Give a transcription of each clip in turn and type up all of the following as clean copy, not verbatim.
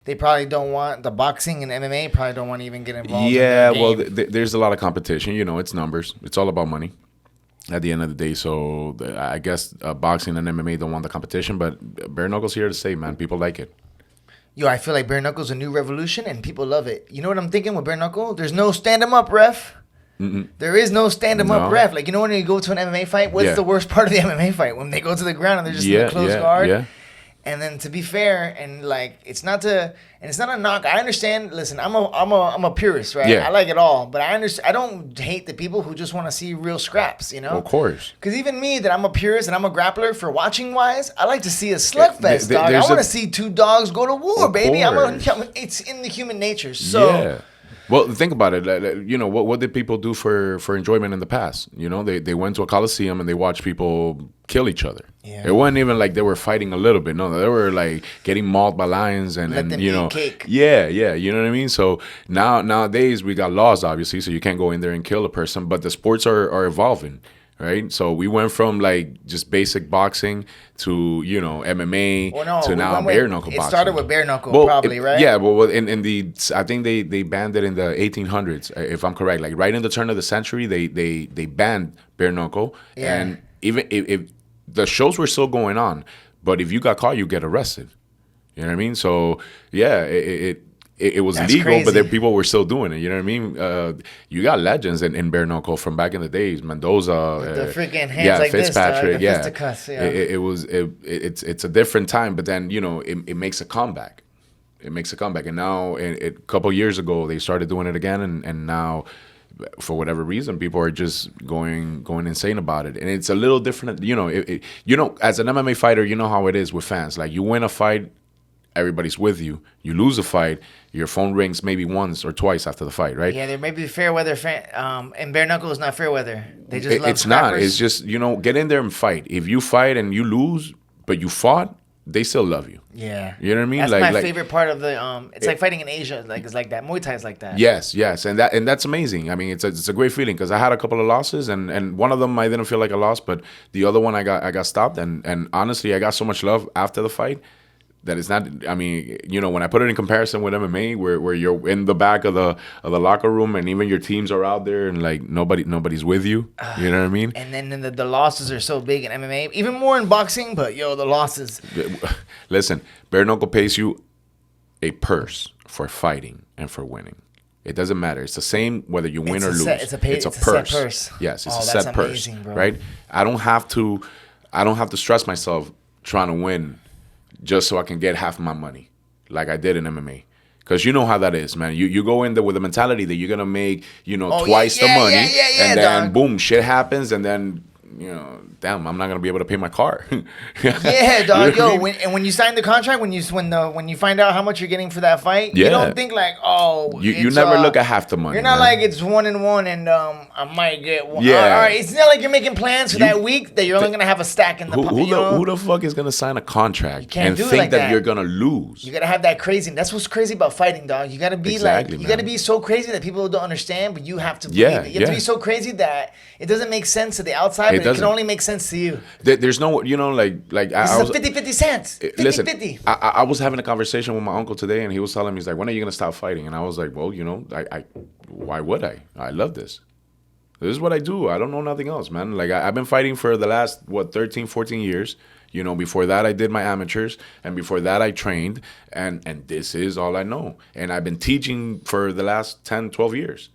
They probably don't want the boxing and MMA. Probably don't want to even get involved. Yeah, in their well, game. there's a lot of competition. It's numbers. It's all about money at the end of the day. So I guess boxing and MMA don't want the competition, but bare knuckles here to stay, man. People like it. Yo, I feel like bare knuckle's a new revolution, and people love it. You know what I'm thinking with bare knuckle? There's no stand 'em up ref. There is no stand 'em up No. ref. Like, you know when you go to an MMA fight, what's Yeah. the worst part of the MMA fight? When they go to the ground and they're just in the closed guard. Yeah. And then to be fair, and like it's not a knock. I understand. Listen, I'm a purist, right? Yeah. I like it all, but I understand. I don't hate the people who just want to see real scraps, you know. Of course. Because even me, that I'm a purist and I'm a grappler, for watching wise, I like to see a slugfest, dog. I there's want to a- see two dogs go to war, Of baby. course. It's in the human nature. So. Yeah. Well, think about it. What did people do for enjoyment in the past? They went to a coliseum and they watched people kill each other. Yeah. It wasn't even like they were fighting a little bit. No, they were like getting mauled by lions and Let them eat cake. Yeah, you know what I mean. So nowadays we got laws, obviously, so you can't go in there and kill a person. But the sports are evolving. Right, so we went from like just basic boxing to MMA to now bare knuckle boxing. It started with bare knuckle, probably, right? Yeah, well, I think they banned it in the 1800s, if I'm correct. Like right in the turn of the century, they banned bare knuckle, Yeah. and even if the shows were still going on, but if you got caught, you get arrested. You know what I mean? So yeah, it was That's legal, but crazy. people were still doing it. You know what I mean? You got legends in bare knuckle from back in the days. Mendoza, the freaking hands like this, dog, Fitzpatrick, the yeah. fisticuffs, yeah. It's a different time, but then it makes a comeback. It makes a comeback, and now a couple years ago they started doing it again, and now for whatever reason people are just going insane about it, and it's a little different. As an MMA fighter, you know how it is with fans. Like you win a fight, everybody's with you. You lose a fight, your phone rings maybe once or twice after the fight, right? Yeah, there may be fair weather fan. And bare knuckle is not fair weather. They just love It's not. scrappers. It's just get in there and fight. If you fight and you lose, but you fought, they still love you. Yeah, You know what I mean? That's Like- my like- favorite part of the. It's like fighting in Asia. Like it's like that. Muay Thai is like that. Yes, and that's amazing. I mean, it's a great feeling because I had a couple of losses, and one of them I didn't feel like a loss, but the other one I got stopped, and honestly, I got so much love after the fight that it's not. I mean, when I put it in comparison with MMA, where you're in the back of the locker room, and even your teams are out there, and like nobody's with you. You know what I mean? And then the losses are so big in MMA, even more in boxing. But the losses. Listen, bare knuckle pays you a purse for fighting and for winning. It doesn't matter. It's the same whether you win It's or a lose. set- it's a set purse. Yes, it's Oh, a that's set purse. amazing, bro. Right? I don't have to stress myself trying to win just so I can get half my money, like I did in MMA. Because you know how that is, man. You go in there with the mentality that you're gonna make, twice the money, and then dog. boom, shit happens, and then damn, I'm not gonna be able to pay my car. Yeah, dog. You know what I mean? When you sign the contract, when you find out how much you're getting for that fight, you Yeah. don't think like, You it's, never look at half the money. You're not man. like it's 1-1 and I might get one. Yeah. All right. It's not like you're making plans for You- that week that you're only gonna have a stack in the pocket. who the fuck is gonna sign a contract can't and do it think like that that. you're gonna lose? You gotta have that crazy. That's what's crazy about fighting, dog. You gotta be Exactly, you gotta man. be so crazy that people don't understand, but you have to believe Yeah, it. You have to yeah. be so crazy that it doesn't make sense to the outside, It but it doesn't. can only make sense to you. There's no, like This I is was. a 50-50 cents. 50-50. Listen, I was having a conversation with my uncle today, and he was telling me, he's like, when are you gonna stop fighting? And I was like, well, I why would I? I love this. This is what I do. I don't know nothing else, man. Like I've been fighting for the last 13, 14 years. Before that I did my amateurs, and before that I trained, and this is all I know. And I've been teaching for the last 10, 12 years.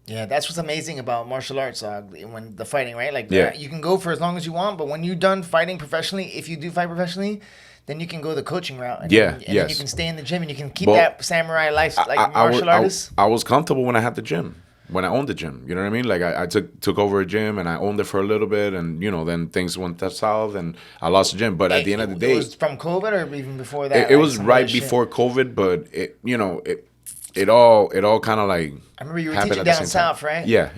Yeah, that's what's amazing about martial arts, when the fighting, right? Like, Yeah. you can go for as long as you want, but when you're done fighting professionally, if you do fight professionally, then you can go the coaching route. And Yeah, then, and then yes. you can stay in the gym and you can keep Well, that samurai life, like martial artist. I was comfortable when I had the gym, when I owned the gym. You know what I mean? Like I took over a gym and I owned it for a little bit, and then things went south and I lost the gym. But at the end of the day, It was from COVID or even before that? it like, was some right other shit? before COVID. But it all kind of like I remember you were happened teaching at the down same time. south, right? Yeah.